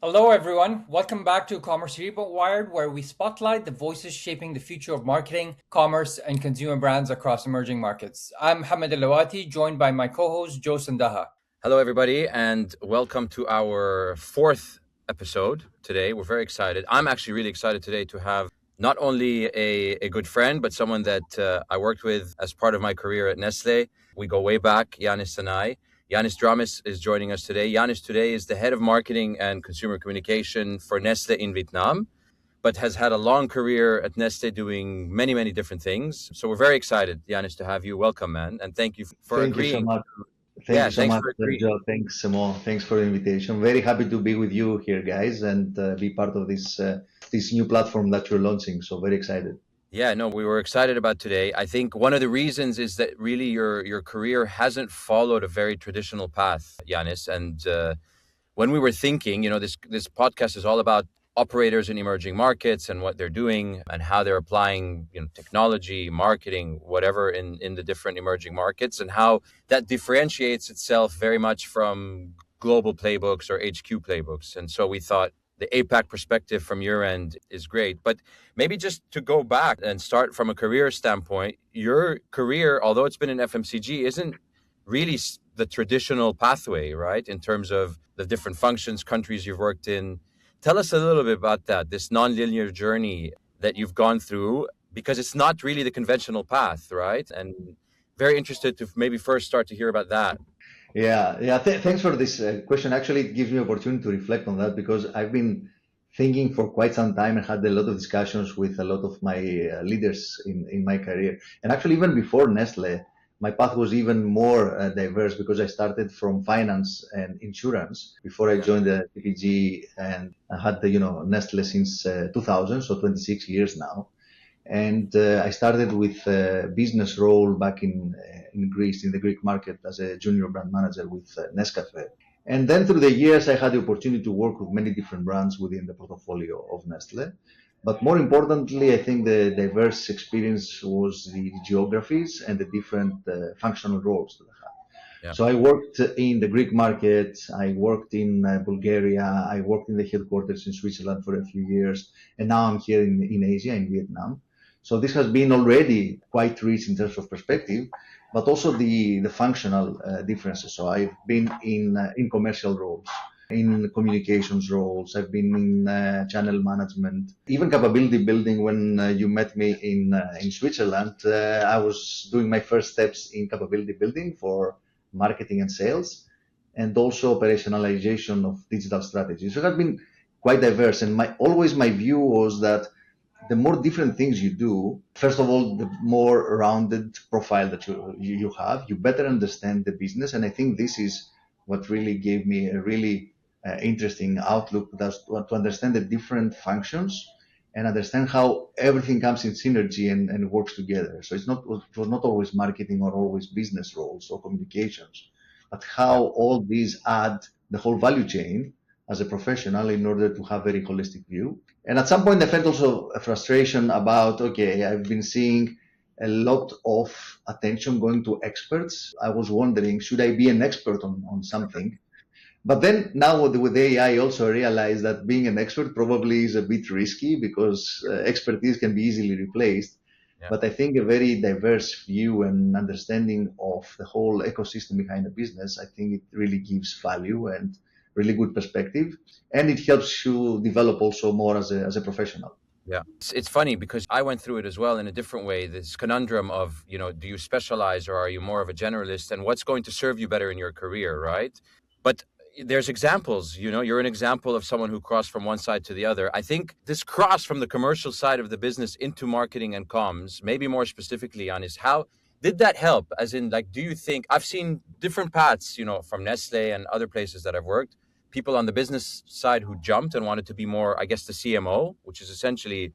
Hello, everyone. Welcome back to Commerce Rewired, where we spotlight the voices shaping the future of marketing, commerce, and consumer brands across emerging markets. I'm Mohamed and joined by my co-host Joe Sandaha. Hello, everybody, and welcome to our fourth episode today. We're very excited. I'm actually really excited today to have not only a good friend, but someone that I worked with as part of my career at Nestle. We go way back, Yannis and I. Yannis Dramis is joining us today. Yannis today is the head of marketing and consumer communication for Nestle in Vietnam, but has had a long career at Nestle doing many, many different things. So we're very excited, Yannis, to have you. Welcome, man. And thank you for Thank you so agreeing. much. Thank Yeah, you so thanks much, for agreeing. Joe. Thanks, Mo. Thanks for the invitation. Very happy to be with you here, guys, and be part of this new platform that you're launching. So very excited. Yeah, no, we were excited about today. I think one of the reasons is that really your career hasn't followed a very traditional path, Yanis. And when we were thinking, this podcast is all about operators in emerging markets and what they're doing and how they're applying, technology, marketing, whatever in the different emerging markets, and how that differentiates itself very much from global playbooks or HQ playbooks. And so we thought the APAC perspective from your end is great. But maybe just to go back and start from a career standpoint, your career, although it's been in FMCG, isn't really the traditional pathway, right? In terms of the different functions, countries you've worked in. Tell us a little bit about that, this non-linear journey that you've gone through, because it's not really the conventional path, right? And very interested to maybe first start to hear about that. Yeah. Thanks for this question. Actually, it gives me opportunity to reflect on that because I've been thinking for quite some time and had a lot of discussions with a lot of my leaders in my career. And actually, even before Nestle, my path was even more diverse because I started from finance and insurance before I joined the CPG, and I had Nestle since 2000, so 26 years now. And I started with a business role back in Greece, in the Greek market, as a junior brand manager with Nescafe. And then through the years, I had the opportunity to work with many different brands within the portfolio of Nestle. But more importantly, I think the diverse experience was the geographies and the different functional roles that I had. Yeah. So I worked in the Greek market, I worked in Bulgaria, I worked in the headquarters in Switzerland for a few years, and now I'm here in Asia, in Vietnam. So this has been already quite rich in terms of perspective, but also the functional differences. So I've been in commercial roles, in communications roles. I've been in channel management, even capability building. When you met me in Switzerland, I was doing my first steps in capability building for marketing and sales, and also operationalization of digital strategies. So it has been quite diverse. And always my view was that the more different things you do, first of all, the more rounded profile that you have, you better understand the business. And I think this is what really gave me a really interesting outlook, that's to understand the different functions and understand how everything comes in synergy and works together. So it was not always marketing or always business roles or communications, but how all these add the whole value chain as a professional in order to have a very holistic view. And at some point, I felt also a frustration about, okay, I've been seeing a lot of attention going to experts. I was wondering, should I be an expert on something? But then now with AI, I also realized that being an expert probably is a bit risky because expertise can be easily replaced. Yeah. But I think a very diverse view and understanding of the whole ecosystem behind a business, I think it really gives value and really good perspective, and it helps you develop also more as a professional. Yeah. It's funny because I went through it as well in a different way. This conundrum of, do you specialize or are you more of a generalist, and what's going to serve you better in your career, right? But there's examples, you're an example of someone who crossed from one side to the other. I think this cross from the commercial side of the business into marketing and comms, maybe more specifically on, is how did that help? As in, like, do you think I've seen different paths, from Nestle and other places that I've worked, people on the business side who jumped and wanted to be more, I guess, the CMO, which is essentially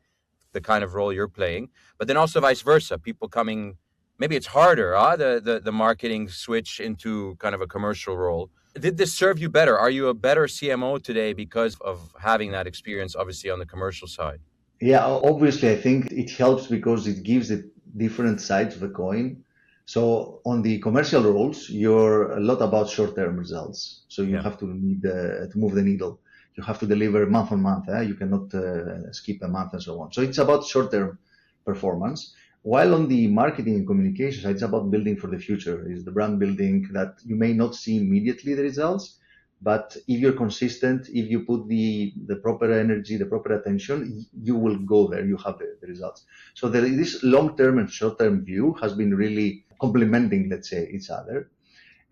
the kind of role you're playing, but then also vice versa, people coming, maybe it's harder, the marketing switch into kind of a commercial role. Did this serve you better? Are you a better CMO today because of having that experience, obviously, on the commercial side? Yeah, obviously, I think it helps because it gives it different sides of the coin. So on the commercial roles, you're a lot about short-term results. So you have to need to move the needle. You have to deliver month on month. You cannot skip a month and so on. So it's about short-term performance. While on the marketing and communication side, it's about building for the future. It's the brand building that you may not see immediately the results, but if you're consistent, if you put the proper energy, the proper attention, you will go there. You have the results. So this long-term and short-term view has been really complementing, let's say, each other.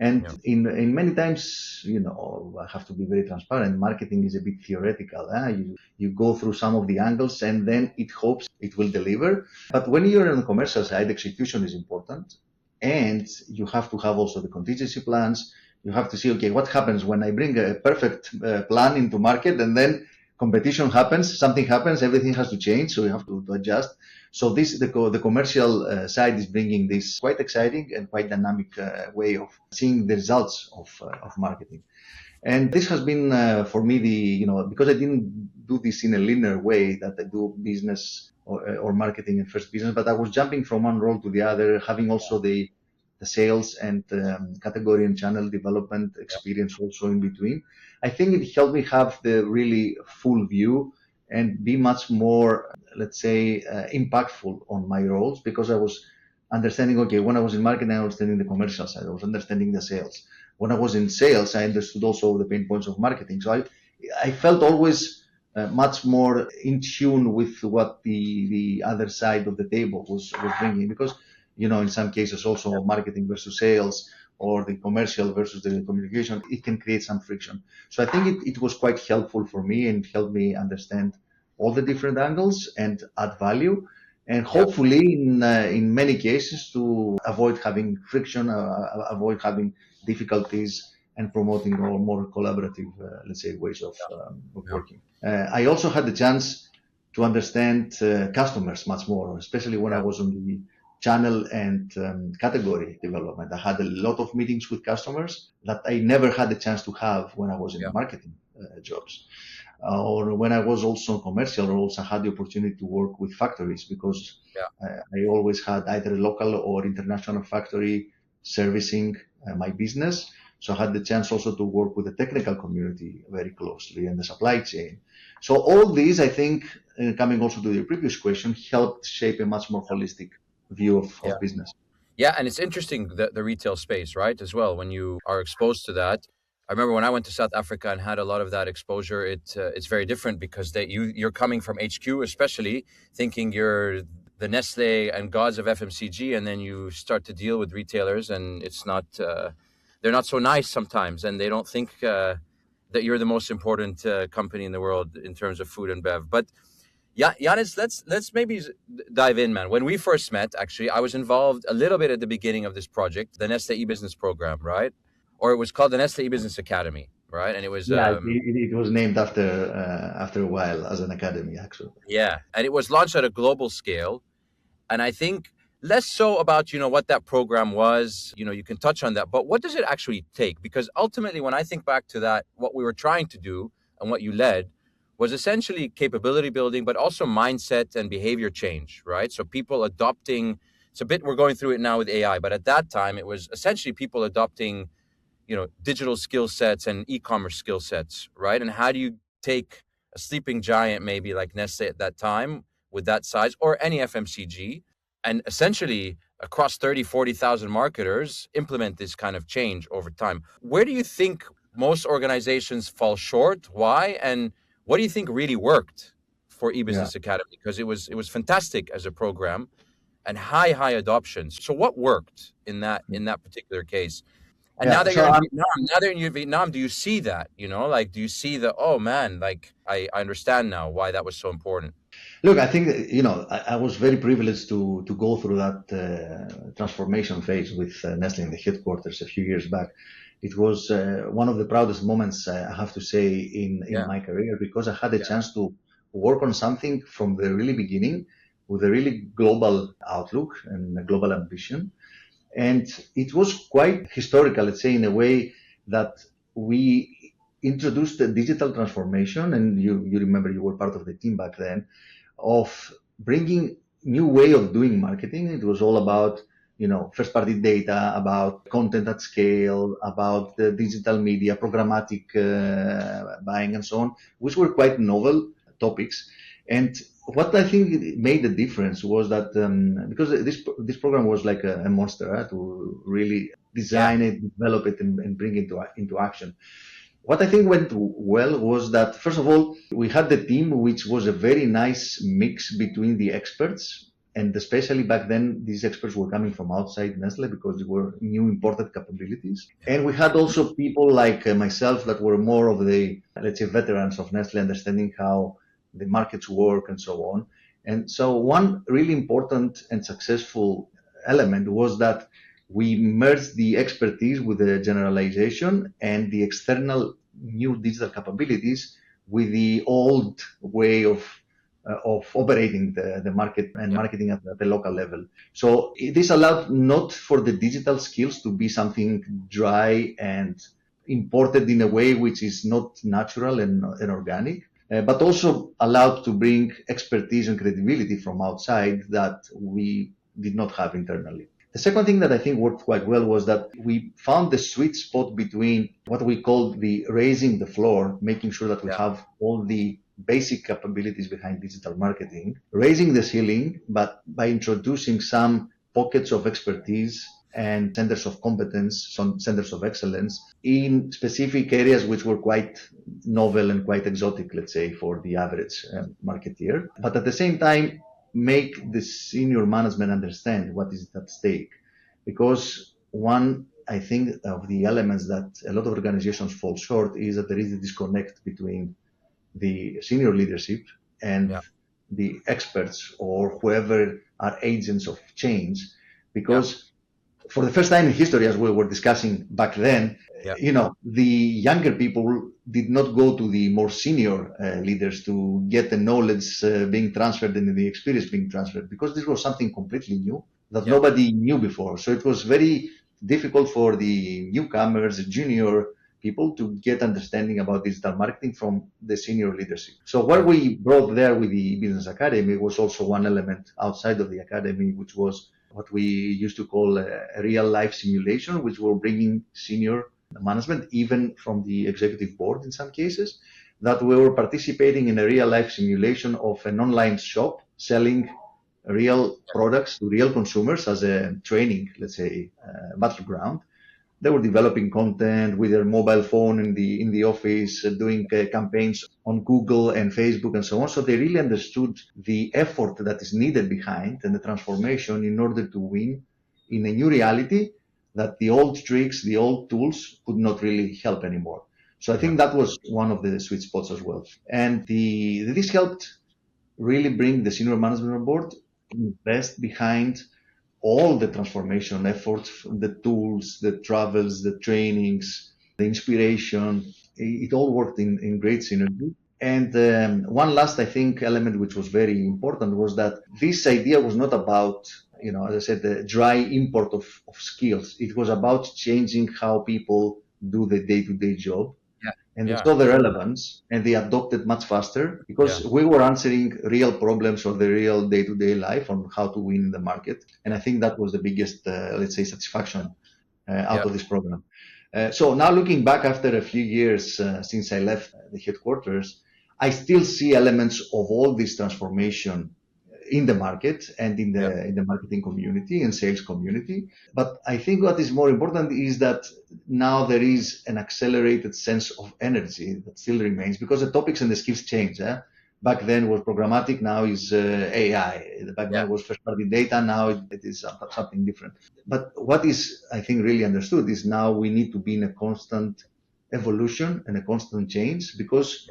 And Yeah. in many times, I have to be very transparent. Marketing is a bit theoretical. You go through some of the angles and then it hopes it will deliver. But when you're on the commercial side, execution is important. And you have to have also the contingency plans. You have to see, okay, what happens when I bring a perfect plan into market and then competition happens, something happens, everything has to change. So you have to adjust. So the commercial side is bringing this quite exciting and quite dynamic way of seeing the results of marketing. And this has been for me because I didn't do this in a linear way that I do business or marketing and first business, but I was jumping from one role to the other, having also the sales and category and channel development experience also in between. I think it helped me have the really full view and be much more, let's say, impactful on my roles, because I was understanding, okay, when I was in marketing, I was understanding the commercial side, I was understanding the sales. When I was in sales, I understood also the pain points of marketing. So I felt always much more in tune with what the other side of the table was bringing, because, in some cases also marketing versus sales or the commercial versus the communication, it can create some friction. So I think it was quite helpful for me and helped me understand all the different angles and add value. And hopefully in many cases to avoid having friction, avoid having difficulties, and promoting more collaborative, let's say, ways of working. I also had the chance to understand customers much more, especially when I was on the channel and category development. I had a lot of meetings with customers that I never had the chance to have when I was in marketing jobs. Or when I was also in commercial roles, I had the opportunity to work with factories, because I always had either a local or international factory servicing my business. So I had the chance also to work with the technical community very closely and the supply chain. So all these, I think, coming also to your previous question, helped shape a much more holistic view of business. Yeah, and it's interesting the retail space, right, as well. When you are exposed to that, I remember when I went to South Africa and had a lot of that exposure. It's very different, because you're coming from HQ, especially thinking you're the Nestle and gods of FMCG, and then you start to deal with retailers, and it's not they're not so nice sometimes, and they don't think that you're the most important company in the world in terms of food and bev. But yeah, Yannis, let's maybe dive in, man. When we first met, actually, I was involved a little bit at the beginning of this project, the Nestle eBusiness program, right? Or it was called the Nestle eBusiness Academy, right? And it was it was named after a while as an academy, actually. And it was launched at a global scale. And I think less so about what that program was. You can touch on that, but what does it actually take? Because ultimately, when I think back to that, what we were trying to do and what you led was essentially capability building, but also mindset and behavior change, right? So people adopting, it's a bit, we're going through it now with AI, but at that time it was essentially people adopting, digital skill sets and e-commerce skill sets, right? And how do you take a sleeping giant, maybe like Nestle at that time with that size, or any FMCG, and essentially across 30, 40,000 marketers implement this kind of change over time? Where do you think most organizations fall short? Why? And what do you think really worked for eBusiness Academy? Because it was fantastic as a program and high adoption. So what worked in that particular case? And now that you're in Vietnam, do you see that? Do you see oh man, I understand now why that was so important. Look, I think I was very privileged to go through that transformation phase with Nestle in the headquarters a few years back. It was one of the proudest moments, I have to say, in my career, because I had a chance to work on something from the really beginning with a really global outlook and a global ambition. And it was quite historical, let's say, in a way that we introduced a digital transformation. And you remember you were part of the team back then, of bringing new way of doing marketing. It was all about first party data, about content at scale, about the digital media, programmatic buying and so on, which were quite novel topics. And what I think made the difference was that because this program was like a monster to really design it, develop it, and bring it into action. What I think went well was that, first of all, we had the team, which was a very nice mix between the experts, and especially back then, these experts were coming from outside Nestle because they were new imported capabilities. And we had also people like myself that were more of the, let's say, veterans of Nestle, understanding how the markets work and so on. And so one really important and successful element was that we merged the expertise with the generalization and the external new digital capabilities with the old way of operating the market and marketing at the local level. So this allowed not for the digital skills to be something dry and imported in a way which is not natural and organic, but also allowed to bring expertise and credibility from outside that we did not have internally. The second thing that I think worked quite well was that we found the sweet spot between what we call the raising the floor, making sure that we have all the basic capabilities behind digital marketing, raising the ceiling, but by introducing some pockets of expertise and centers of competence, some centers of excellence in specific areas which were quite novel and quite exotic, let's say, for the average marketeer. But at the same time, make the senior management understand what is at stake. Because one, I think, of the elements that a lot of organizations fall short is that there is a disconnect between the senior leadership and the experts or whoever are agents of change. Because for the first time in history, as we were discussing back then, the younger people did not go to the more senior leaders to get the knowledge being transferred and the experience being transferred, because this was something completely new that nobody knew before. So it was very difficult for the newcomers, junior people, to get understanding about digital marketing from the senior leadership. So what we brought there with the Business Academy was also one element outside of the academy, which was what we used to call a real life simulation, which were bringing senior management, even from the executive board in some cases, that we were participating in a real life simulation of an online shop selling real products to real consumers as a training, let's say, battleground. They were developing content with their mobile phone in the office, doing campaigns on Google and Facebook and so on. So they really understood the effort that is needed behind and the transformation in order to win in a new reality that the old tricks, the old tools could not really help anymore. So I think that was one of the sweet spots as well. And this helped really bring the senior management on board, invest behind all the transformation efforts, the tools, the travels, the trainings, the inspiration. It all worked in great synergy. And one last, I think, element which was very important was that this idea was not about, as I said, the dry import of skills. It was about changing how people do the day-to-day job. And they saw the relevance and they adopted much faster because we were answering real problems of the real day-to-day life on how to win in the market. And I think that was the biggest, let's say, satisfaction out of this program. So now looking back after a few years since I left the headquarters, I still see elements of all this transformation in the market and in the marketing community and sales community. But I think what is more important is that now there is an accelerated sense of energy that still remains because the topics and the skills change. Back then was programmatic, now is AI. Back then was first party data, now it is something different. But what is, I think, really understood is now we need to be in a constant evolution and a constant change because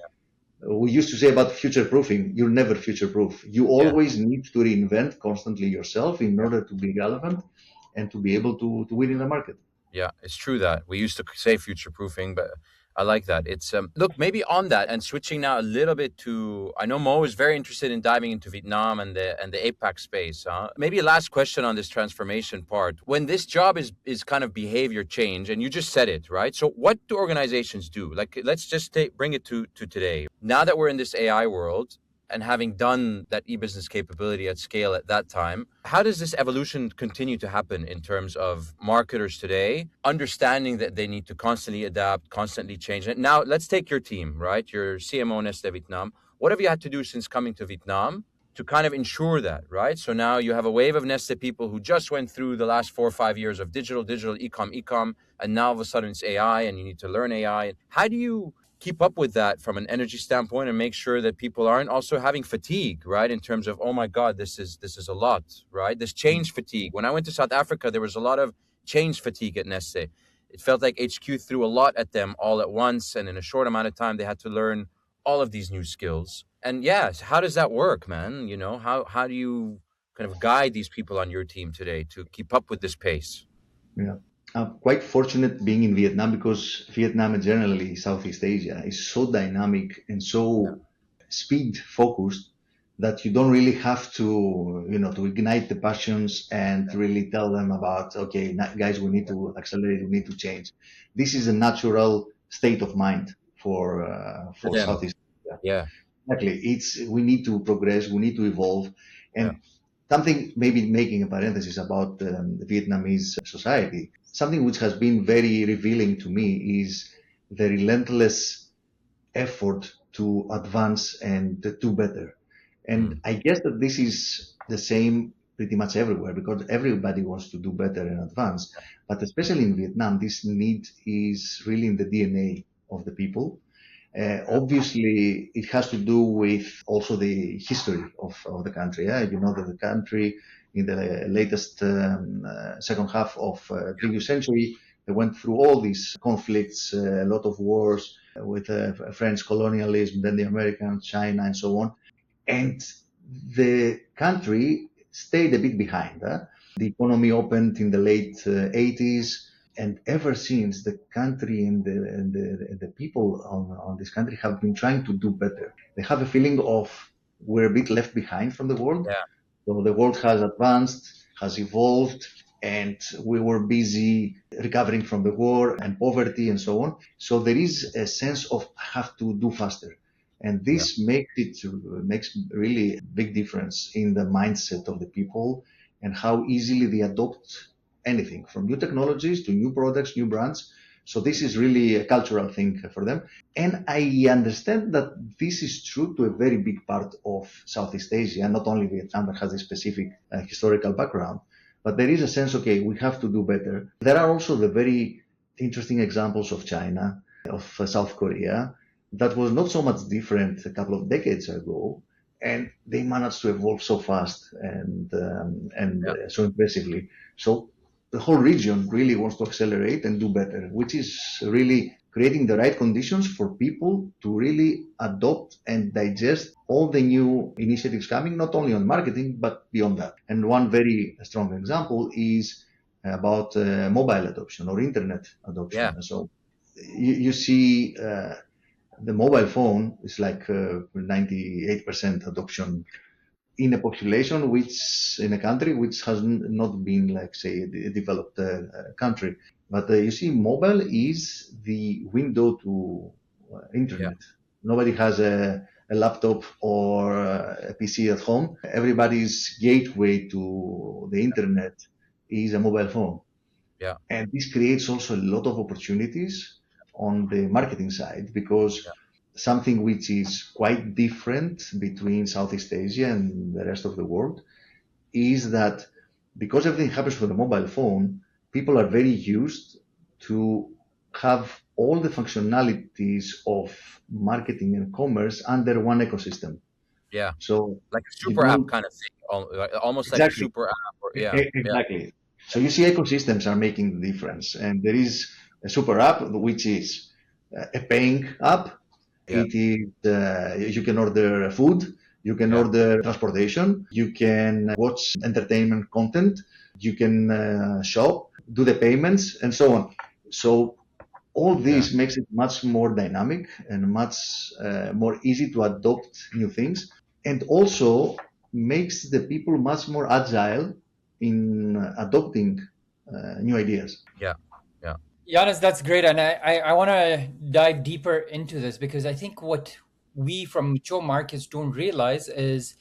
we used to say about future proofing, you're never future proof. You always need to reinvent constantly yourself in order to be relevant and to be able to win in the market. Yeah, it's true that we used to say future proofing, but I like that. It's look, maybe on that and switching now a little bit to, I know Mo is very interested in diving into Vietnam and the APAC space. Maybe a last question on this transformation part. When this job is kind of behavior change, and you just said it, right? So what do organizations do? Like, let's just bring it to today. Now that we're in this AI world, and having done that e-business capability at scale at that time, how does this evolution continue to happen in terms of marketers today, understanding that they need to constantly adapt, constantly change? And now let's take your team, right? Your CMO, Nestle Vietnam. What have you had to do since coming to Vietnam to kind of ensure that, right? So now you have a wave of Nestle people who just went through the last 4 or 5 years of digital, e-com, and now all of a sudden it's AI and you need to learn AI. How do you keep up with that from an energy standpoint and make sure that people aren't also having fatigue, right? In terms of, oh my God, this is a lot, right? This change fatigue. When I went to South Africa, there was a lot of change fatigue at Nestle. It felt like HQ threw a lot at them all at once, and in a short amount of time, they had to learn all of these new skills. And yes, how does that work, man? You know, how do you kind of guide these people on your team today to keep up with this pace? Yeah. I'm quite fortunate being in Vietnam because Vietnam and generally Southeast Asia is so dynamic and so speed focused that you don't really have to, to ignite the passions and really tell them about, okay, guys, we need to accelerate, we need to change. This is a natural state of mind For for them. Southeast Asia. Yeah. Exactly. We need to progress, we need to evolve. Yeah. And something, maybe making a parenthesis about the Vietnamese society, something which has been very revealing to me is the relentless effort to advance and do better. And I guess that this is the same pretty much everywhere because everybody wants to do better and advance. But especially in Vietnam, this need is really in the DNA of the people. Obviously, it has to do with also the history of the country. Yeah? You know that the country in the latest second half of previous century, they went through all these conflicts, a lot of wars with French colonialism, then the Americans, China, and so on. And the country stayed a bit behind. The economy opened in the late 80s. And ever since, the country and the people on this country have been trying to do better. They have a feeling of we're a bit left behind from the world. Yeah. So the world has advanced, has evolved, and we were busy recovering from the war and poverty and so on. So there is a sense of have to do faster. And this makes really a big difference in the mindset of the people and how easily they adopt anything from new technologies to new products, new brands. So this is really a cultural thing for them. And I understand that this is true to a very big part of Southeast Asia, not only Vietnam that has a specific historical background, but there is a sense, okay, we have to do better. There are also the very interesting examples of China, of South Korea, that was not so much different a couple of decades ago, and they managed to evolve so fast and so impressively. So the whole region really wants to accelerate and do better, which is really creating the right conditions for people to really adopt and digest all the new initiatives coming, not only on marketing, but beyond that. And one very strong example is about mobile adoption or internet adoption. Yeah. So you see the mobile phone is like 98% adoption in a population in a country which has not been like, say, a developed country. But you see, mobile is the window to internet. Nobody has a laptop or a PC at home. Everybody's gateway to the internet is a mobile phone. Yeah. And this creates also a lot of opportunities on the marketing side because something which is quite different between Southeast Asia and the rest of the world is that because everything happens from the mobile phone, people are very used to have all the functionalities of marketing and commerce under one ecosystem. Yeah. So like a super app kind of thing, almost exactly. like a super app. Or, exactly. Yeah. So you see ecosystems are making the difference. And there is a super app, which is a paying app. Yeah. It is, you can order food, you can order transportation, you can watch entertainment content, you can shop, do the payments, and so on. So all this makes it much more dynamic and much more easy to adopt new things, and also makes the people much more agile in adopting new ideas. Yeah. Yannis, that's great. And I want to dive deeper into this because I think what we from mature markets don't realize is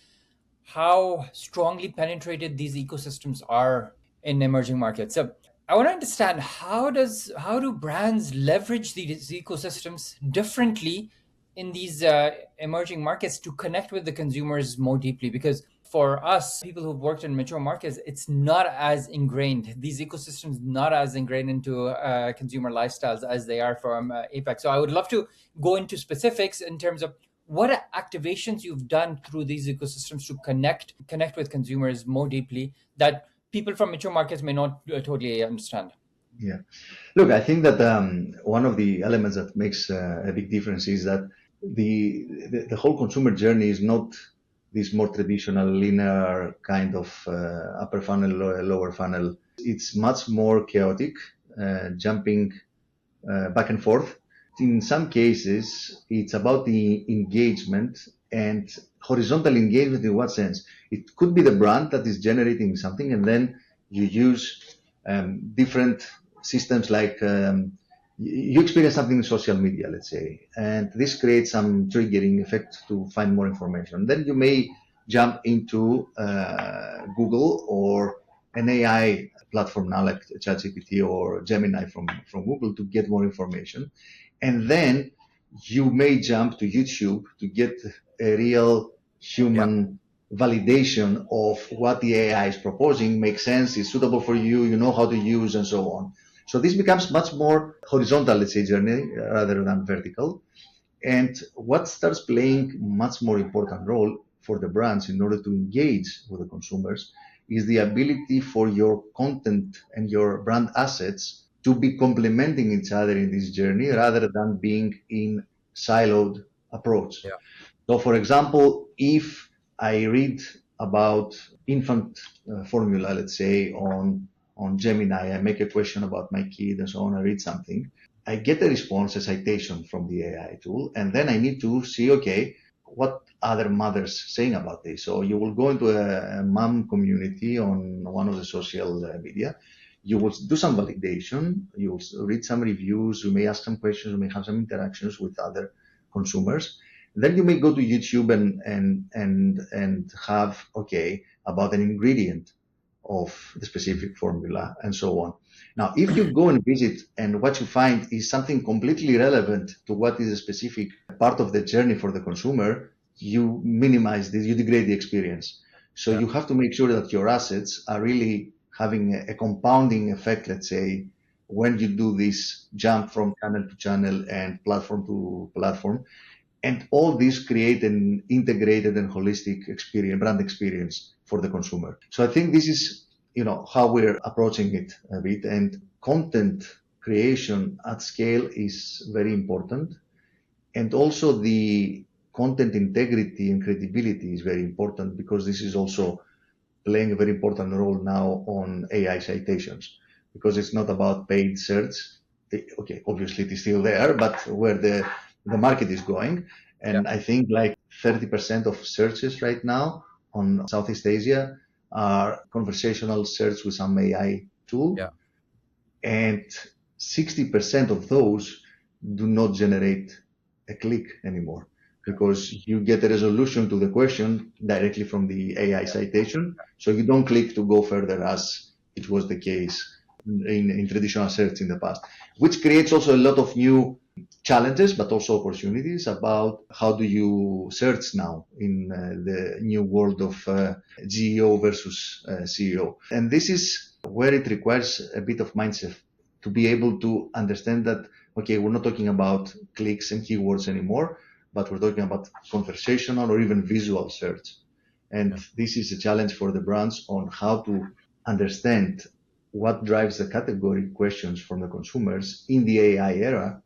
how strongly penetrated these ecosystems are in emerging markets. So I want to understand how do brands leverage these ecosystems differently in these emerging markets to connect with the consumers more deeply? Because for us, people who've worked in mature markets, it's not as ingrained. These ecosystems not as ingrained into consumer lifestyles as they are from APAC. So I would love to go into specifics in terms of what activations you've done through these ecosystems to connect with consumers more deeply that people from mature markets may not totally understand. Yeah. Look, I think that one of the elements that makes a big difference is that the whole consumer journey is not this more traditional linear kind of upper funnel, lower funnel. It's much more chaotic, jumping back and forth. In some cases, it's about the engagement and horizontal engagement. In what sense? It could be the brand that is generating something, and then you use different systems like you experience something in social media, let's say, and this creates some triggering effect to find more information. Then you may jump into Google or an AI platform now like ChatGPT or Gemini from Google to get more information. And then you may jump to YouTube to get a real human validation of what the AI is proposing makes sense, is suitable for you, you know how to use, and so on. So this becomes much more horizontal, let's say, journey rather than vertical. And what starts playing much more important role for the brands in order to engage with the consumers is the ability for your content and your brand assets to be complementing each other in this journey rather than being in siloed approach. Yeah. So, for example, if I read about infant formula, let's say on Gemini, I make a question about my kid and so on, I read something, I get a response, a citation from the AI tool, and then I need to see, okay, what other mothers saying about this. So you will go into a mom community on one of the social media. You will do some validation. You will read some reviews. You may ask some questions. You may have some interactions with other consumers. Then you may go to YouTube and have, okay, about an ingredient of the specific formula and so on. Now, if you go and visit and what you find is something completely relevant to what is a specific part of the journey for the consumer, you minimize this, you degrade the experience. So you have to make sure that your assets are really having a compounding effect, let's say, when you do this jump from channel to channel and platform to platform. And all this create an integrated and holistic experience, brand experience for the consumer. So I think this is, how we're approaching it a bit. And content creation at scale is very important. And also the content integrity and credibility is very important because this is also playing a very important role now on AI citations because it's not about paid search. Okay, obviously it is still there, but where the market is going. And I think like 30% of searches right now on Southeast Asia are conversational search with some AI tool. Yeah. And 60% of those do not generate a click anymore because you get a resolution to the question directly from the AI citation. So you don't click to go further as it was the case in traditional search in the past, which creates also a lot of new challenges, but also opportunities about how do you search now in the new world of GEO versus CEO. And this is where it requires a bit of mindset to be able to understand that, okay, we're not talking about clicks and keywords anymore, but we're talking about conversational or even visual search. And this is a challenge for the brands on how to understand what drives the category questions from the consumers in the AI era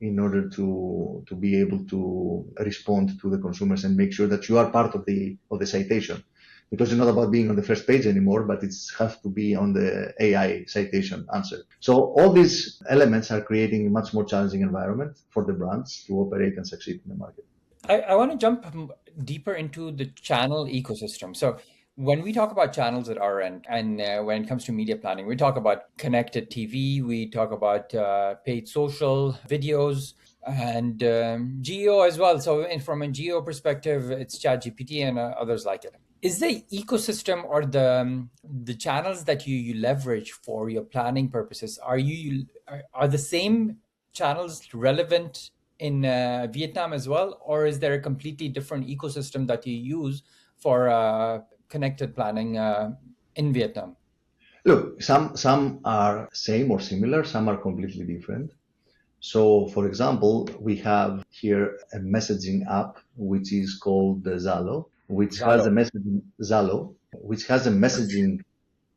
in order to be able to respond to the consumers and make sure that you are part of the citation. Because it's not about being on the first page anymore, but it has to be on the AI citation answer. So all these elements are creating a much more challenging environment for the brands to operate and succeed in the market. I want to jump deeper into the channel ecosystem. So when we talk about channels at our end, and when it comes to media planning, we talk about connected TV, we talk about paid social videos. and geo as well. So from a geo perspective, it's ChatGPT and others like it. Is the ecosystem or the channels that you leverage for your planning purposes, are the same channels relevant in Vietnam as well, or is there a completely different ecosystem that you use for connected planning in Vietnam? Look, some are same or similar, some are completely different. So, for example, we have here a messaging app which is called Zalo, which has a Zalo. messaging Zalo, which has a messaging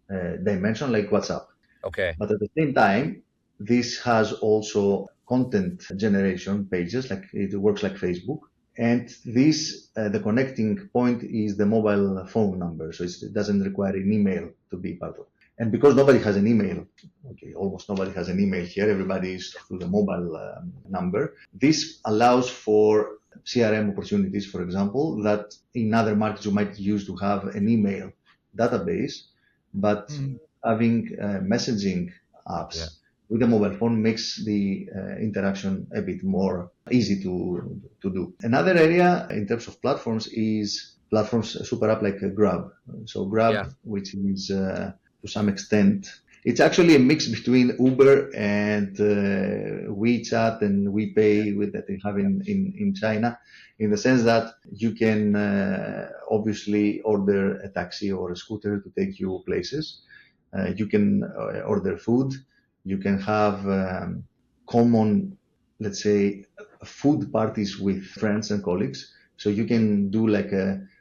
dimension like WhatsApp. Okay. But at the same time, this has also content generation pages, like it works like Facebook. And this, the connecting point is the mobile phone number. So it doesn't require an email to be part of. And because nobody has an email, okay, almost nobody has an email here, everybody is through the mobile number. This allows for CRM opportunities, for example, that in other markets you might use to have an email database, but having messaging apps with a mobile phone makes the interaction a bit more easy to do. Another area in terms of platforms is platforms, super app like Grab. So Grab, which is to some extent, it's actually a mix between Uber and WeChat and WePay with that they have in China, in the sense that you can obviously order a taxi or a scooter to take you places. You can order food. You can have common, let's say, food parties with friends and colleagues. So you can do like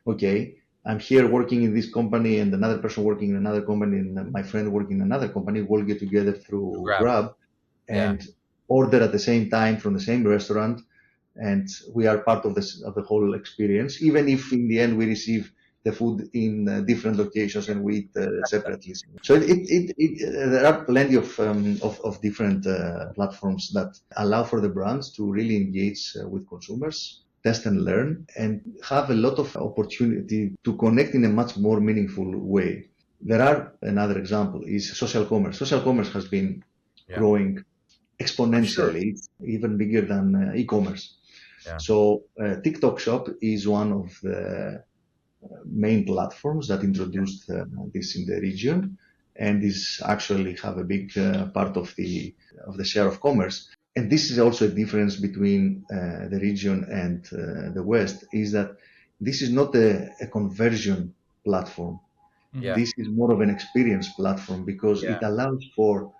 okay, I'm here working in this company and another person working in another company and my friend working in another company. We'll get together through Grab and order at the same time from the same restaurant. And we are part of the whole experience, even if in the end we receive the food in different locations and we eat separately. So there are plenty of different platforms that allow for the brands to really engage with consumers, test and learn, and have a lot of opportunity to connect in a much more meaningful way. There are another example is social commerce. Social commerce has been growing exponentially, even bigger than e-commerce. So TikTok Shop is one of the main platforms that introduced this in the region, and this actually have a big part of the share of commerce. And this is also a difference between the region and the West, is that this is not a conversion platform. This is more of an experience platform because it allows for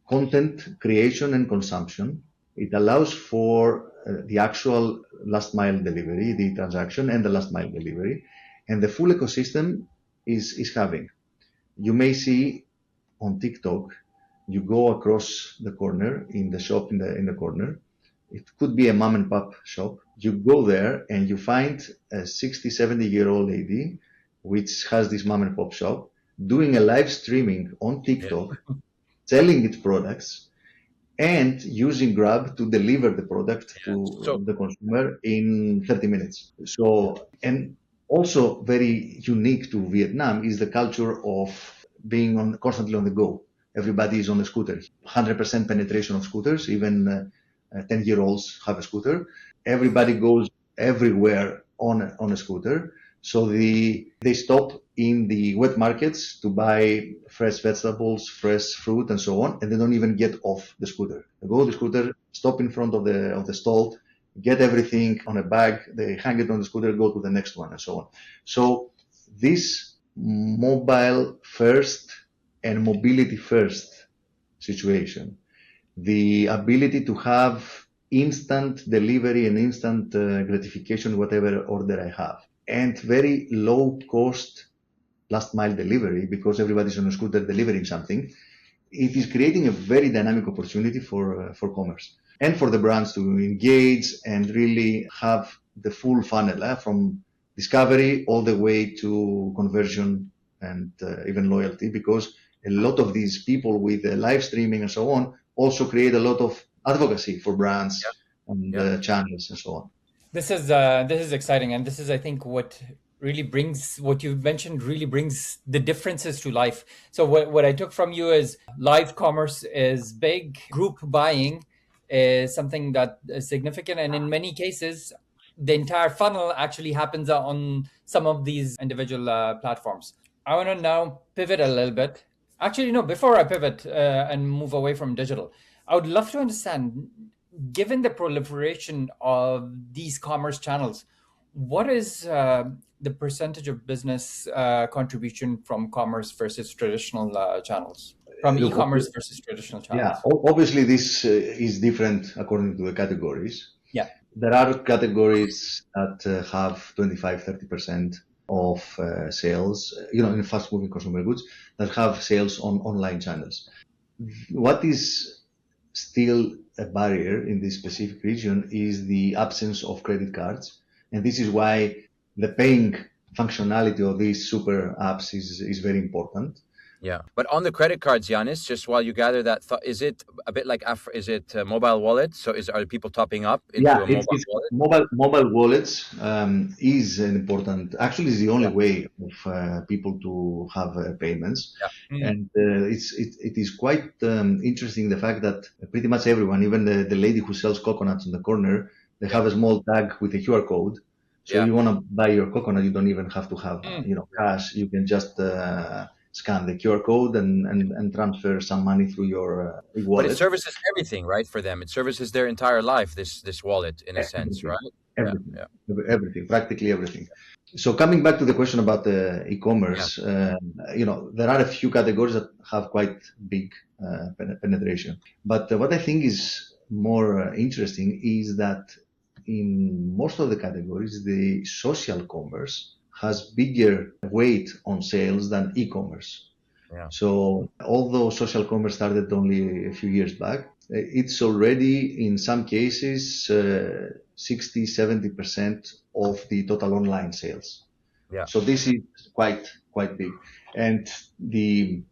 content creation and consumption. It allows for the actual last mile delivery, the transaction and the last mile delivery. And the full ecosystem is having. You may see on TikTok, you go across the corner in the shop in the corner. It could be a mom and pop shop. You go there and you find a 60, 70-year-old lady, which has this mom and pop shop, doing a live streaming on TikTok, selling its products, and using Grab to deliver the product to the consumer in 30 minutes. So, and also very unique to Vietnam is the culture of being constantly on the go. Everybody is on a scooter. 100% penetration of scooters, even 10-year-olds have a scooter. Everybody goes everywhere on a scooter. So they stop in the wet markets to buy fresh vegetables, fresh fruit, and so on, and they don't even get off the scooter. They go to the scooter, stop in front of the stall, get everything on a bag, they hang it on the scooter, go to the next one, and so on. So this mobile first and mobility first situation, the ability to have instant delivery and instant gratification, whatever order I have, and very low cost last mile delivery because everybody's on a scooter delivering something, it is creating a very dynamic opportunity for commerce and for the brands to engage and really have the full funnel from discovery all the way to conversion and even loyalty, because a lot of these people with live streaming and so on also create a lot of advocacy for brands and channels and so on. This is exciting, and this is, I think, what you mentioned really brings the differences to life. So what I took from you is live commerce is big, group buying is something that is significant. And in many cases, the entire funnel actually happens on some of these individual platforms. I want to now pivot a little bit. Actually, no, before I pivot and move away from digital, I would love to understand, given the proliferation of these commerce channels, what is the percentage of business contribution from commerce versus traditional channnels, from Look, e-commerce versus traditional yeah, channels? obviously this is different according to the categories. Yeah. There are categories that have 25, 30% of sales, in fast moving consumer goods that have sales on online channels. What is still a barrier in this specific region is the absence of credit cards. And this is why the paying functionality of these super apps is very important. Yeah. But on the credit cards, Yannis, just while you gather that thought, is it a bit like is it a mobile wallet? So are people topping up into Yeah, a mobile it's wallet? mobile wallets is an important. Actually, is the only Yeah. way of people to have payments, Yeah. and it is quite interesting the fact that pretty much everyone, even the lady who sells coconuts in the corner, they Yeah. have a small tag with a QR code. So Yeah. you want to buy your coconut, you don't even have to have Mm. cash. You can just scan the QR code and transfer some money through your But it wallet. services everything, right? For them, it services their entire life. This wallet, in a sense, Everything, right? Yeah. everything, Yeah. everything, practically everything. So coming back to the question about the Yeah. e-commerce, there are a few categories that have quite big penetration. But what I think is more interesting is that in most of the categories, the social commerce has bigger weight on sales than e-commerce. Yeah. So although social commerce started only a few years back, it's already in some cases 60, 70% of the total online sales. Yeah. So this is quite big, and the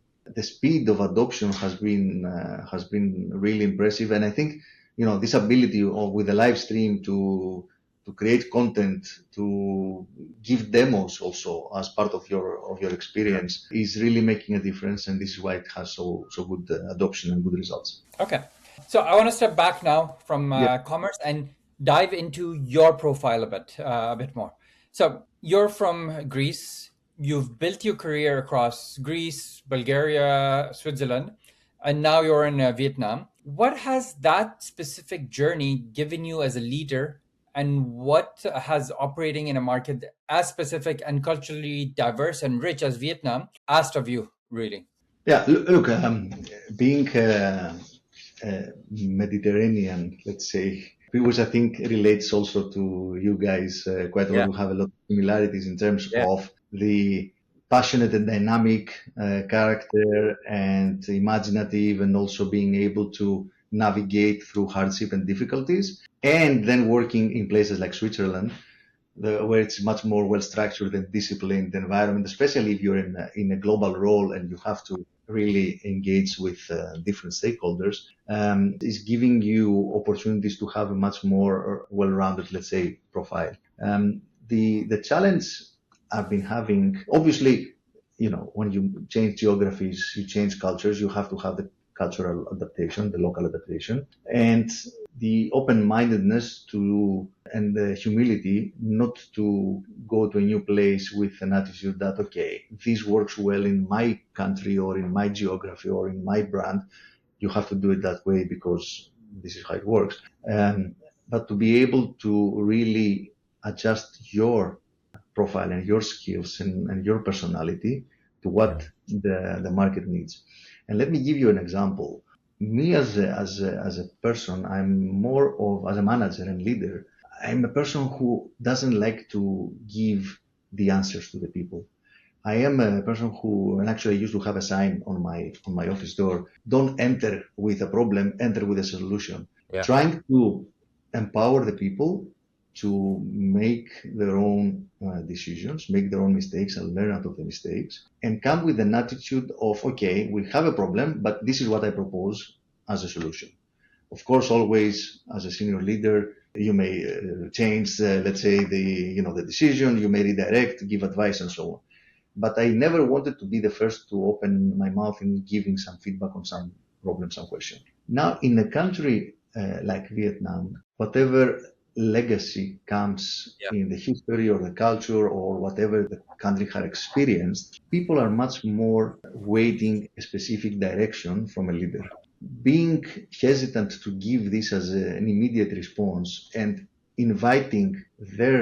speed of adoption has been really impressive. And I think this ability with the live stream to create content, to give demos also as part of your experience is really making a difference. And this is why it has so good adoption and good results. Okay. So I want to step back now from Yeah. commerce and dive into your profile a bit more. So you're from Greece. You've built your career across Greece, Bulgaria, Switzerland, and now you're in Vietnam. What has that specific journey given you as a leader, and what has operating in a market as specific and culturally diverse and rich as Vietnam asked of you, really? Yeah. Look, being Mediterranean, let's say, which I think relates also to you guys quite a lot. Yeah. We have a lot of similarities in terms Yeah. of the passionate and dynamic character and imaginative, and also being able to navigate through hardship and difficulties, and then working in places like Switzerland, where it's much more well structured and disciplined environment, especially if you're in a global role and you have to really engage with different stakeholders, is giving you opportunities to have a much more well-rounded, let's say, profile. The challenge I've been having, obviously, when you change geographies, you change cultures, you have to have the cultural adaptation, the local adaptation, and the open-mindedness and the humility not to go to a new place with an attitude that, okay, this works well in my country or in my geography or in my brand. You have to do it that way because this is how it works. But to be able to really adjust your profile and your skills and your personality to what the market needs. And let me give you an example. Me as a person, I'm more of, as a manager and leader, I'm a person who doesn't like to give the answers to the people. I am a person who, and actually I used to have a sign on my office door: don't enter with a problem, enter with a solution. Yeah. Trying to empower the people to make their own decisions, make their own mistakes, and learn out of the mistakes, and come with an attitude of, okay, we have a problem, but this is what I propose as a solution. Of course, always as a senior leader, you may change, let's say, the decision, you may redirect, give advice, and so on. But I never wanted to be the first to open my mouth in giving some feedback on some problem, some question. Now, in a country like Vietnam, whatever legacy comes Yeah. in the history or the culture or whatever the country has experienced, people are much more waiting a specific direction from a leader. Being hesitant to give this as an immediate response and inviting their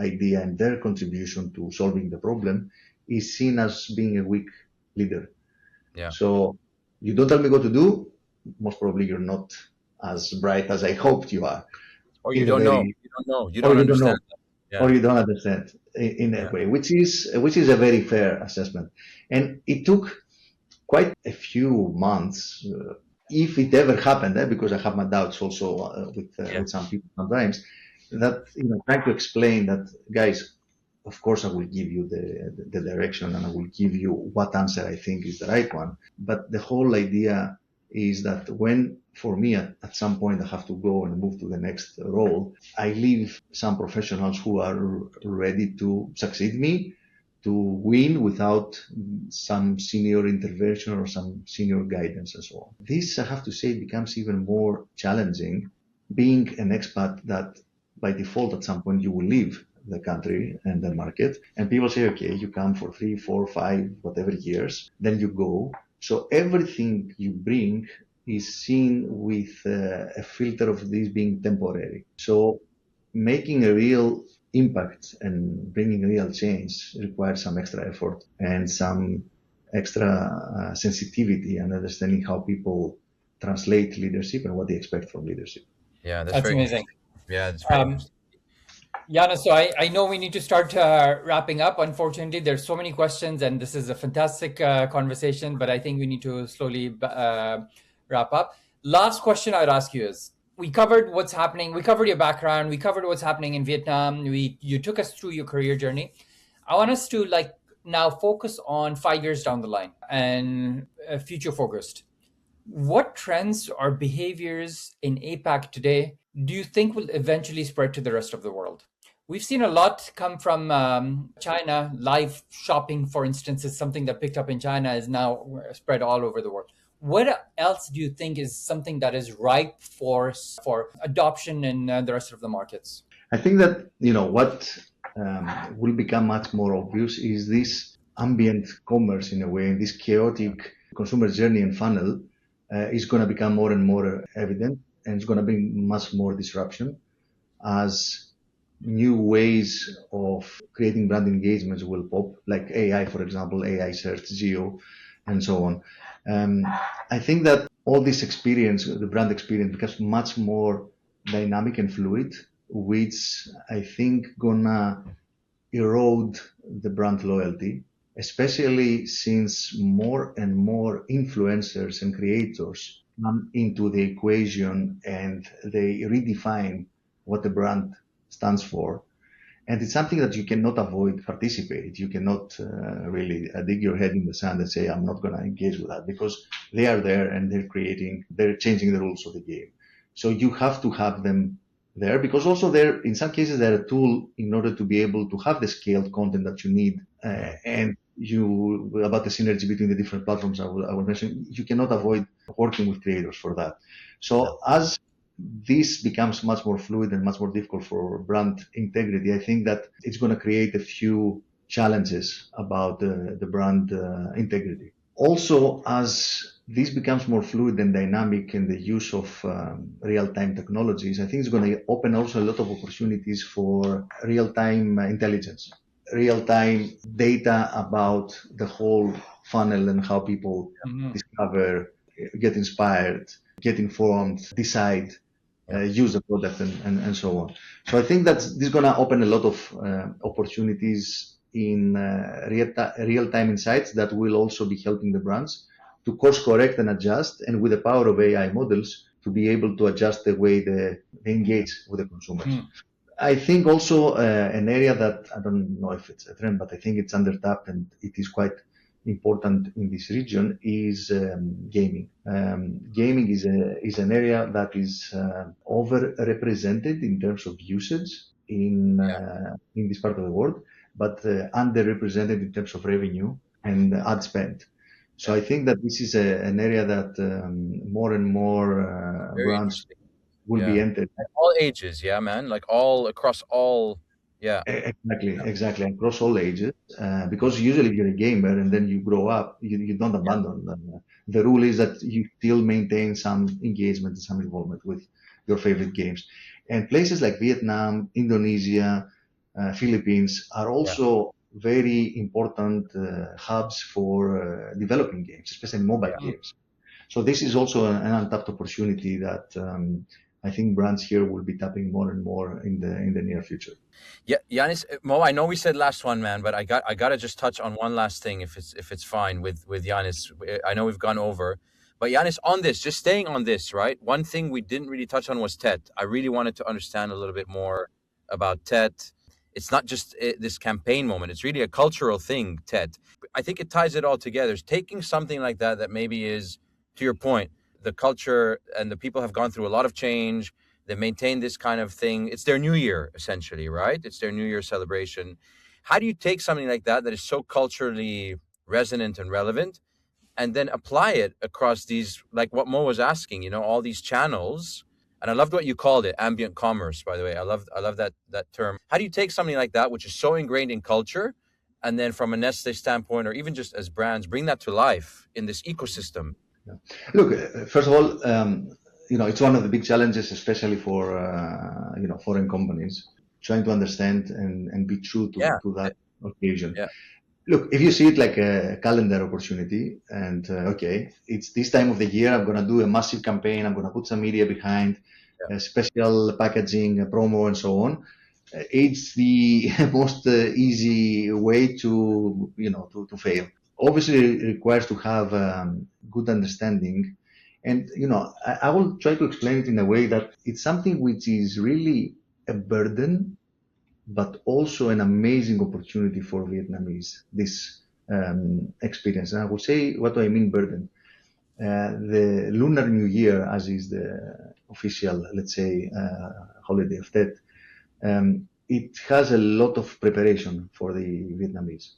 idea and their contribution to solving the problem is seen as being a weak leader. Yeah. So you don't tell me what to do, most probably you're not as bright as I hoped you are. Or you In the don't know. very, You don't know. You or don't you don't understand know, that. Yeah. or you don't understand in Yeah. that way, which is a very fair assessment. And it took quite a few months, if it ever happened, because I have my doubts also Yeah. with some people sometimes, that trying to explain that, guys, of course I will give you the direction and I will give you what answer I think is the right one. But the whole idea is that when, for me, at some point I have to go and move to the next role, I leave some professionals who are ready to succeed me, to win without some senior intervention or some senior guidance and so on. This, I have to say, becomes even more challenging being an expat that by default at some point you will leave the country and the market, and people say, okay, you come for 3, 4, 5, whatever years, then you go. So everything you bring is seen with a filter of this being temporary. So making a real impact and bringing real change requires some extra effort and some extra sensitivity and understanding how people translate leadership and what they expect from leadership. Yeah. That's That's very amazing. interesting. Yeah, that's very interesting. Yana, so I know we need to start wrapping up. Unfortunately, there's so many questions, and this is a fantastic conversation, but I think we need to slowly wrap up. Last question I'd ask you is, we covered what's happening. We covered your background. We covered what's happening in Vietnam. You took us through your career journey. I want us to now focus on 5 years down the line and future focused. What trends or behaviors in APAC today do you think will eventually spread to the rest of the world? We've seen a lot come from China. Live shopping, for instance, is something that picked up in China, is now spread all over the world. What else do you think is something that is ripe for adoption in the rest of the markets? I think that what will become much more obvious is this ambient commerce in a way, and this chaotic consumer journey and funnel is going to become more and more evident, and it's going to bring much more disruption as new ways of creating brand engagements will pop, like AI, for example, AI search, geo, and so on. I think that all this experience, the brand experience, becomes much more dynamic and fluid, which I think gonna erode the brand loyalty, especially since more and more influencers and creators come into the equation and they redefine what the brand stands for. And it's something that you cannot avoid participate. You cannot really dig your head in the sand and say, I'm not going to engage with that, because they are there and they're changing the rules of the game. So you have to have them there, because also in some cases, they're a tool in order to be able to have the scaled content that you need. And about the synergy between the different platforms I will mention, you cannot avoid working with creators for that. So as this becomes much more fluid and much more difficult for brand integrity, I think that it's going to create a few challenges about the brand integrity. Also, as this becomes more fluid and dynamic in the use of real-time technologies, I think it's going to open also a lot of opportunities for real-time intelligence, real-time data about the whole funnel and how people discover, get inspired, get informed, decide, use the product, and so on. So I think that this is going to open a lot of opportunities in real-time insights that will also be helping the brands to course correct and adjust, and with the power of AI models to be able to adjust the way they engage with the consumers. I think also an area that I don't know if it's a trend, but I think it's undertapped and it is quite important in this region is gaming. Gaming is an area that is overrepresented in terms of usage in this part of the world, but underrepresented in terms of revenue and ad spend. So I think that this is an area that more and more brands will be entered. All ages, yeah, man. Like all across all, yeah, Exactly, across all ages. Because usually if you're a gamer and then you grow up, you don't yeah, abandon them. The rule is that you still maintain some engagement and some involvement with your favorite games. And places like Vietnam, Indonesia, Philippines are yeah, also very important hubs for developing games, especially mobile yeah. games. So this is also an untapped opportunity that I think brands here will be tapping more and more in the near future. Yeah, Yanis, Mo, I know we said last one, man, but I gotta just touch on one last thing if it's fine with Yanis. I know we've gone over, but Yanis, on this, just staying on this, right? One thing we didn't really touch on was TET. I really wanted to understand a little bit more about TET. It's not just this campaign moment; it's really a cultural thing. TET. I think it ties it all together. It's taking something like that maybe is, to your point, the culture and the people have gone through a lot of change. They maintain this kind of thing. It's their new year, essentially, right? It's their new year celebration. How do you take something like that is so culturally resonant and relevant and then apply it across these, like what Mo was asking, all these channels? And I loved what you called it, ambient commerce, by the way. I love that term. How do you take something like that, which is so ingrained in culture, and then from a Nestle standpoint, or even just as brands, bring that to life in this ecosystem? Yeah. Look, first of all, it's one of the big challenges, especially for foreign companies, trying to understand and be true Yeah, to that occasion. yeah, Look, if you see it like a calendar opportunity, and okay, it's this time of the year, I'm going to do a massive campaign, I'm going to put some media behind, yeah, special packaging, promo, and so on. It's the most easy way to fail. Obviously, it requires to have good understanding, and I will try to explain it in a way that it's something which is really a burden but also an amazing opportunity for Vietnamese, this experience. And I will say, what do I mean burden? The Lunar New Year, as is the official, let's say, holiday of Tet, it has a lot of preparation for the Vietnamese.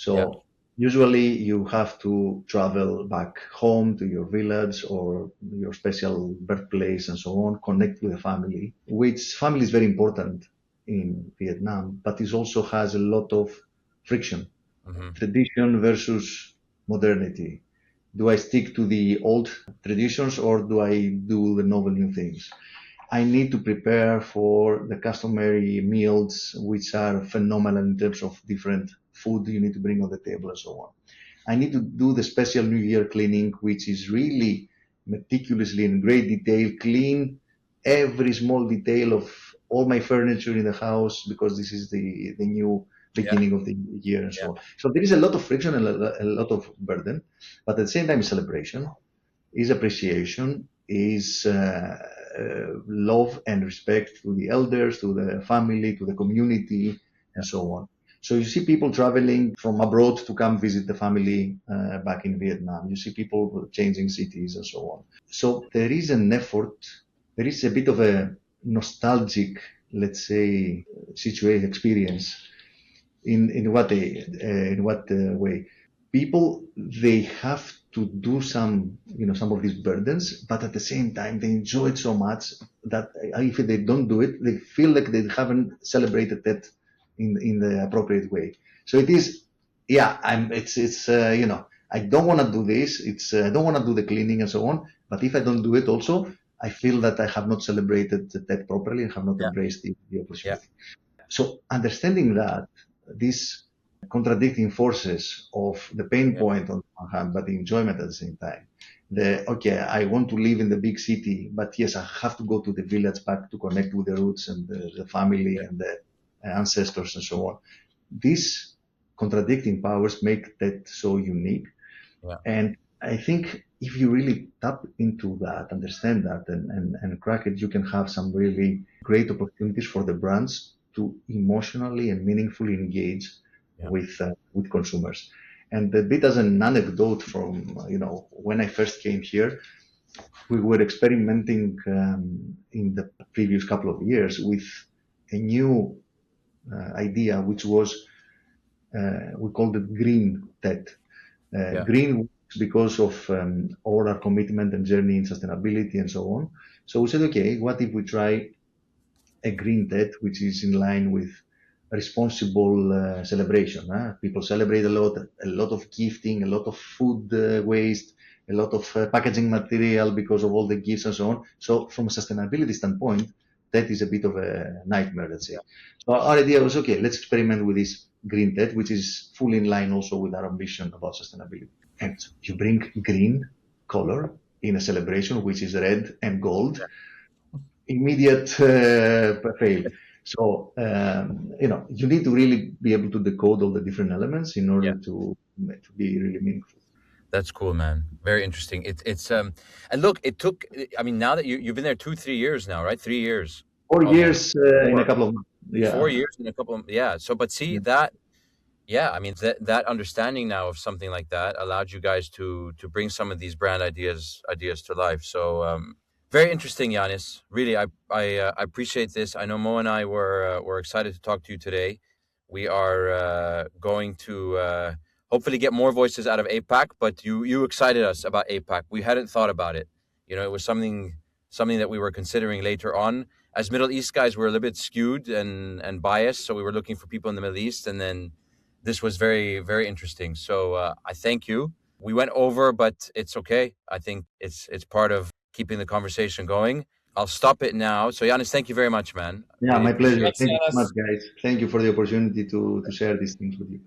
yeah, So usually you have to travel back home to your village or your special birthplace and so on, connect with the family, which family is very important in Vietnam, but it also has a lot of friction, hmm, tradition versus modernity. Do I stick to the old traditions or do I do the novel new things? I need to prepare for the customary meals, which are phenomenal in terms of different food you need to bring on the table and so on. I need to do the special New Year cleaning, which is really meticulously in great detail, clean every small detail of all my furniture in the house because this is the new yeah, beginning of the year and yeah, so on. So there is a lot of friction and a lot of burden, but at the same time, celebration is appreciation, is love and respect to the elders, to the family, to the community, and so on. So you see people traveling from abroad to come visit the family back in Vietnam. You see people changing cities and so on. So there is an effort. There is a bit of a nostalgic, let's say, situation experience. In what way? People, they have to do some of these burdens, but at the same time they enjoy it so much that if they don't do it, they feel like they haven't celebrated that in the appropriate way. So it is, yeah, it's I don't want to do this. I don't want to do the cleaning and so on. But if I don't do it also, I feel that I have not celebrated that properly and have not yeah, embraced the yeah, opportunity. So understanding that these contradicting forces of the pain yeah, point on one hand, but the enjoyment at the same time. Okay, I want to live in the big city, but yes, I have to go to the village back to connect with the roots and the family yeah, and the ancestors and so on. These contradicting powers make that so unique. yeah, And I think if you really tap into that, understand that, and crack it, you can have some really great opportunities for the brands to emotionally and meaningfully engage yeah, with consumers. And a bit as an anecdote from when I first came here, we were experimenting in the previous couple of years with a new idea, which was we called it green tech. yeah, Green because of all our commitment and journey in sustainability and so on. So we said, okay, what if we try a green tet, which is in line with responsible celebration. People celebrate a lot of gifting, a lot of food waste, a lot of packaging material because of all the gifts and so on. So from a sustainability standpoint, that is a bit of a nightmare, let's say. Yeah. So our idea was, okay, let's experiment with this green tet, which is fully in line also with our ambition about sustainability. And you bring green color in a celebration, which is red and gold, immediate fail. So, you need to really be able to decode all the different elements in order Yeah. to be really meaningful. That's cool, man. Very interesting. It's and look, it took. I mean, now that you've been there 2-3 years now, right? 3 years, 4 years almost in a 4, couple of months. Yeah. 4 years in a couple of, yeah. So, but see Yeah. that, yeah. I mean, that understanding now of something like that allowed you guys to bring some of these brand ideas to life. So, very interesting, Yannis. Really, I appreciate this. I know Mo and I were excited to talk to you today. We are going to hopefully get more voices out of APAC, but you excited us about APAC. We hadn't thought about it. It was something that we were considering later on. As Middle East guys, we're a little bit skewed and biased, so we were looking for people in the Middle East, and then this was very, very interesting. So I thank you. We went over, but it's okay. I think it's part of keeping the conversation going. I'll stop it now. So Yannis, thank you very much, man. Yeah, Really my pleasure. appreciate Thanks, it. Thank you so much, Yannis. guys. Thank you for the opportunity to share these things with you.